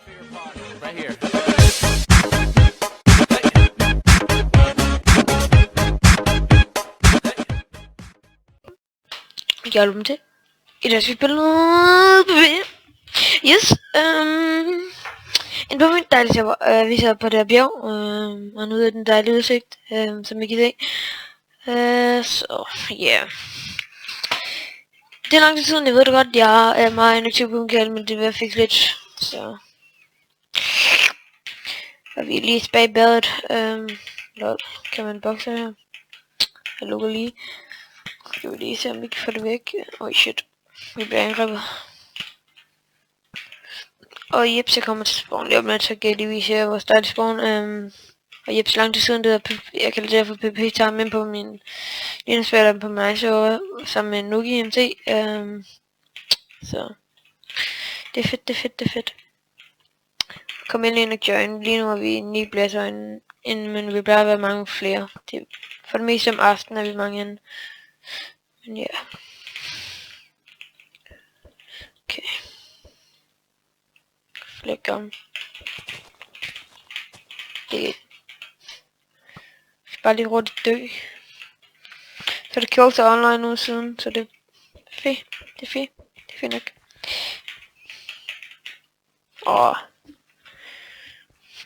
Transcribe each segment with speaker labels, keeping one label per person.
Speaker 1: Right here.
Speaker 2: Jeg er til. I dag skal vi spille noget PvP. Yes. En på min dejlige server. Vi sidder på det her bjerg. Og nu er den dejlige udsigt, som I kan se. Så yeah. Det er lang tid siden, jeg ved det godt. Jeg er meget inaktiv på min kanal, men det vil jeg fikse lidt. Så. Og vi er lige tilbage i badet. Lol. Kan man bokse her? Jeg lukker lige. Skal vi lige se, om vi kan få det væk. Oj, shit. Vi bliver angrebet. Og Jeps, jeg kommer til spawn lige om lidt, så kan jeg lige vise jer vores dejlige spawn. Og Jeps, lang tid siden, jeg kalder det her for PvP, tager med på min linespiller på mig, så sammen med Nuki MT. Så det er fedt, det er fedt, det er fedt. Kom ind og join. Lige nu er vi 9 pladser inden, men vi plejer at være mange flere. For det meste om aftenen er vi mange inden. Men ja. Okay. Flæk om. Det er bare lige hurtigt dø. Så det kjoldt sig online nu siden, så det er fedt. Det er fedt. Det er fedt nok.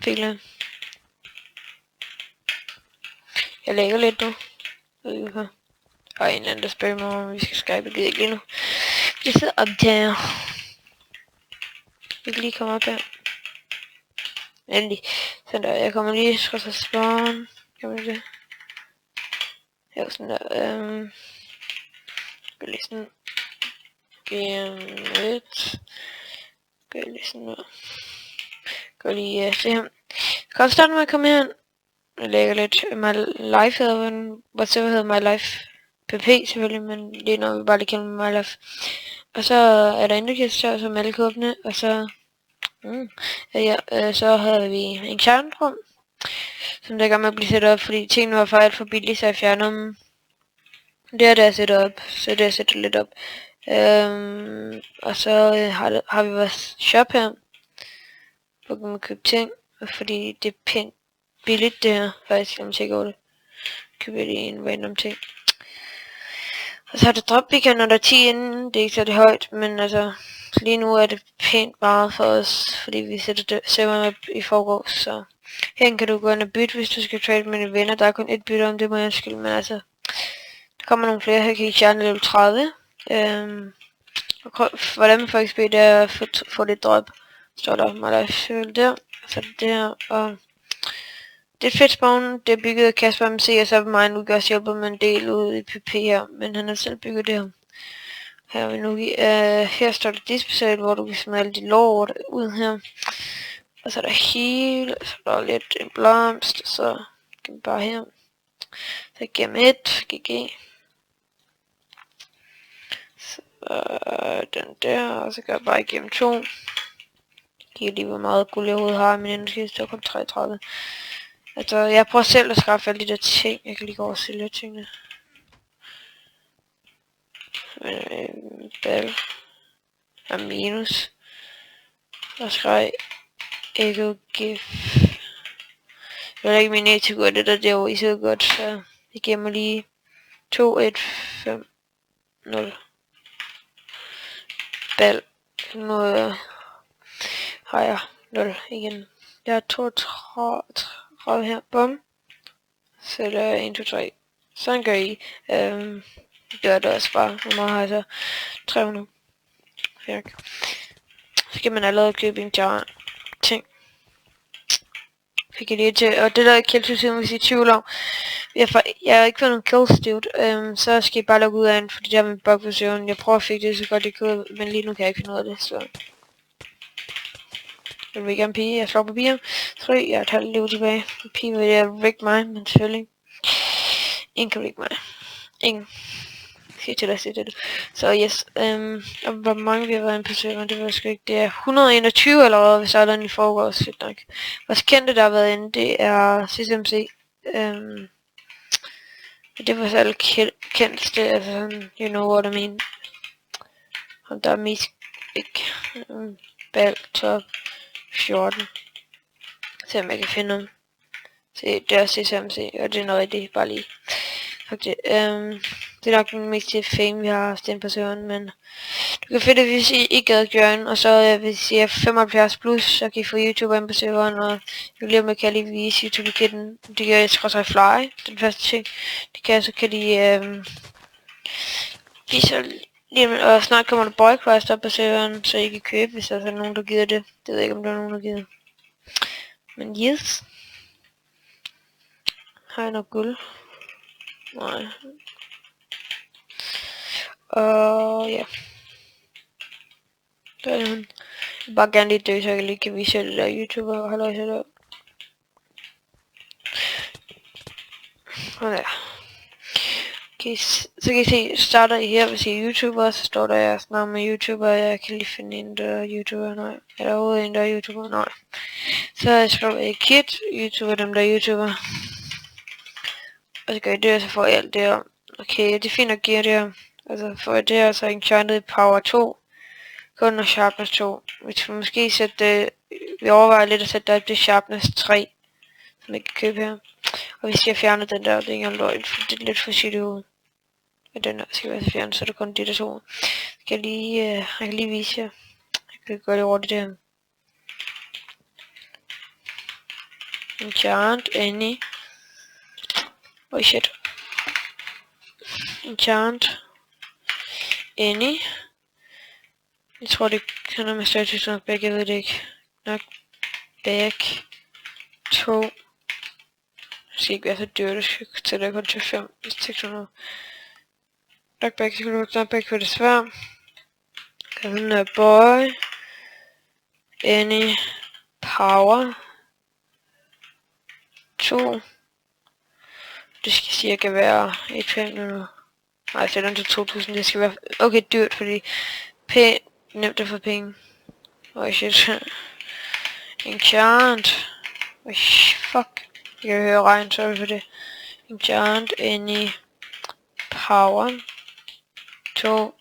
Speaker 2: Fælde. Jeg lægger lidt nu. Og en eller anden der spørger mig, om vi skal skype, gider ikke lige nu. Jeg sidder optager. Vi kan lige komme op her. Endelig. Sådan der, jeg kommer lige til spawn. Kan man det? Ja, sådan der. Skal lige sådan. G1. Gør lige sådan der. Gå lige se her. Jeg kan også starte med at komme her. Jeg lægger lidt My Life hedder whatever hedder My Life PP selvfølgelig, men lige nu vi bare lige kalder My Life. Og så er der indikator som alle kan åbne, og så så havde vi en kernrum, som der er gang med at blive sat op, fordi tingene var for alt for billige, så jeg fjerner dem. Det er der sætter op, så det er sætter lidt op. Og så har vi vores shop her, hvor kan man købe ting, fordi det er pænt billigt det her, faktisk, kan man tjekke over det. Køber lige en random ting. Og så har det drop igen, når der er 10 inden, det er ikke så det højt, men altså, lige nu er det pænt meget for os, fordi vi sætter serveren op i forgårs, så her kan du gå ind og bytte, hvis du skal trade med dine venner. Der er kun et bytte om, det må jeg undskylde, men altså, der kommer nogle flere. Her kan I tjene level 30. Hvordan man får XP, det er at få lidt drop. Så der mig der der, så det her, og det er et fedt spawn, det er bygget af Kasper MC, og så er mig nu også hjælper med en del ude i PP her, men han har selv bygget det her. Her er vi nu her står der display, hvor du kan smide alle de lort ud her. Og så er der heal, så er der lidt en blomst, så kan vi bare her. Så gennem 1, GG. Så den der, og så gør jeg bare igennem 2. Giver lige hvor meget guld jeg overhovedet har, men ellers skal det kun 33. Altså, jeg prøver selv at skaffe alle de der ting. Jeg kan lige gå over og sælge tingene. Bal. Er minus. Og skreg. Echo gif. Jeg vil ikke min net til godt, det der derovre i så godt, så det giver mig lige 2, 1, 5, 0. Bal. Nu har jeg 0 igen. Jeg har 32 her. Bum. Så er der 1, 2, 3. Sådan gør I. Gør det også bare. Hvor meget har jeg så? 300. Færk. Så kan man allerede købe en jar ting. Fik jeg lige til. Og det der kildesystem, hvis I er i tvivl om. Jeg har ikke fået nogen kills, dude. Så skal I bare logge ud af den, fordi der er min bug-version. Jeg prøver at fik det så godt det kunne, men lige nu kan jeg ikke finde ud af det, så. Jeg vil gerne pige, jeg slår på piger. 3, jeg har et halvt liv tilbage. Pige vil jeg vække mig, men selvfølgelig. Ingen kan vække mig. Ingen. Siger til at sige det. Så yes, og hvor mange vi har været inde på serveren, det ved jeg sgu ikke. Det er 121 allerede, hvis alle i foregår, fedt nok. Vores kendte, der har været inde, det er CCMC. Det var så alle kendteste, altså sådan, you know what I mean. Og der er mest ikke. Bal, top, 14. Se om jeg kan finde dem. Se, det er også CSMC, og det er noget rigtigt, bare lige. Okay, det er nok den mest fame, vi har haft inde på serveren, men du kan finde det, hvis I ikke gad join, og så hvis I er 75 plus, så kan I få YouTube ind på serveren, og jeg vil lige kan lige vise YouTube-kitten. Det gør jeg også fly, den første ting. Det kan så kan de vise lige, og snart kommer der boyquest op på serveren, så I kan købe, hvis der er nogen, der gider det. Det ved jeg ikke, om der er nogen, der gider. Men yes. Har jeg noget guld? Nej. Og ja. Der er hun. Jeg vil bare gerne lige dø, så jeg lige kan vise det der YouTuber og halløj der. Og ja. Okay, så kan I se, starter I her, hvis I er YouTuber, så står der jeres navn med YouTuber, jeg kan lige finde en, der er YouTuber, nej. Er der overhovedet en, der er YouTuber? Nej. Så skriver jeg Kit, YouTuber, dem der er YouTuber. Og så gør I det, og så får I alt det her. Okay, det er fint at give det her. Altså får jeg det her, så Enchanted Power 2. Kun og Sharpness 2. Vi skal måske sætte, vi overvejer lidt at sætte det Sharpness 3. Som jeg kan købe her. Og hvis jeg fjerner den der, det er ikke engang løgn, for det er lidt for shit ud. Og den her skal være fjernet, så er der kun de der to. Jeg kan lige vise jer. Jeg kan gøre det hurtigt der. Enchant, Any. Oh shit. Enchant, Any. Jeg tror det kan have med status nok back, jeg ved det ikke. Nok back 2. Det skal ikke være så dyrt, det skal til det kun til 5, 600. Knockback, så kan du knockback for det svært. Kan den her boy. Any power 2. Det skal cirka være 1,5 nu. Nej, jeg sætter den til 2000, det skal være okay dyrt, fordi pænt nemt at få penge. Oh shit. Enchant. Oh fuck. Jeg kan høre regn, sorry for det. Enchant, Any power 2.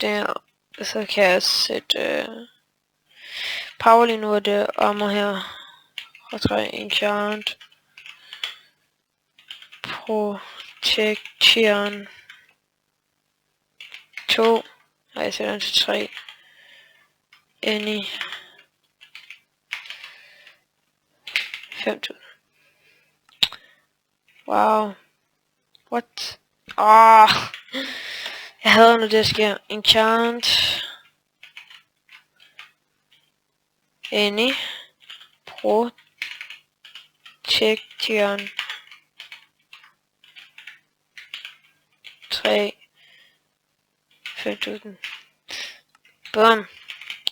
Speaker 2: Der. Så kan jeg sætte power lige nu, og det armor her. Og 3 enchant. Protection 2. Nej, jeg sætter den til 3. Any 5.000. Wow. What? Jeg hader når det sker. Enchant. Any. Protection 3. 5.000. Bum.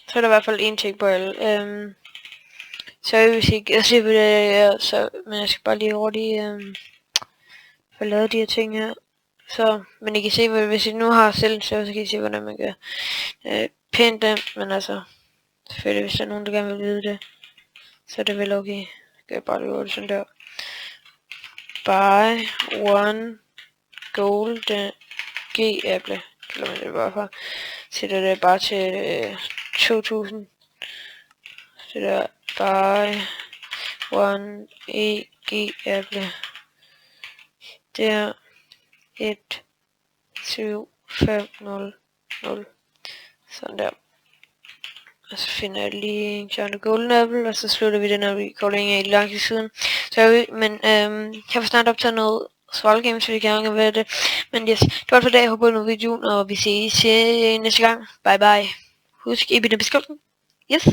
Speaker 2: Så er der i hvert fald en ting på alle. Så hvis I ikke se på det her, så, men jeg skal bare lige hurtigt få lavet de her ting her. Så, men I kan se, hvis I nu har selv en server, så kan I se, hvordan man gør pænt nemt, men altså, selvfølgelig hvis der er nogen, der gerne vil vide det, så er det vel okay. Så gør jeg bare det sådan der. Buy one gold G-apple. Eller man det bare for. Sætter det bare til 2000. Sætter buy one EG-apple. Der 1 7 5 0 0. Sådan der. Og så finder jeg lige en Enchanted Golden Apple, og så slutter vi den her recording af langt i siden. Sorry, men jeg får snart optaget noget Sval Games, så vi gerne vil det. Men yes, det var for i dag. Jeg håber, at videoen, og vi ses næste gang. Bye bye. Husk, I bliver beskulten. Yes.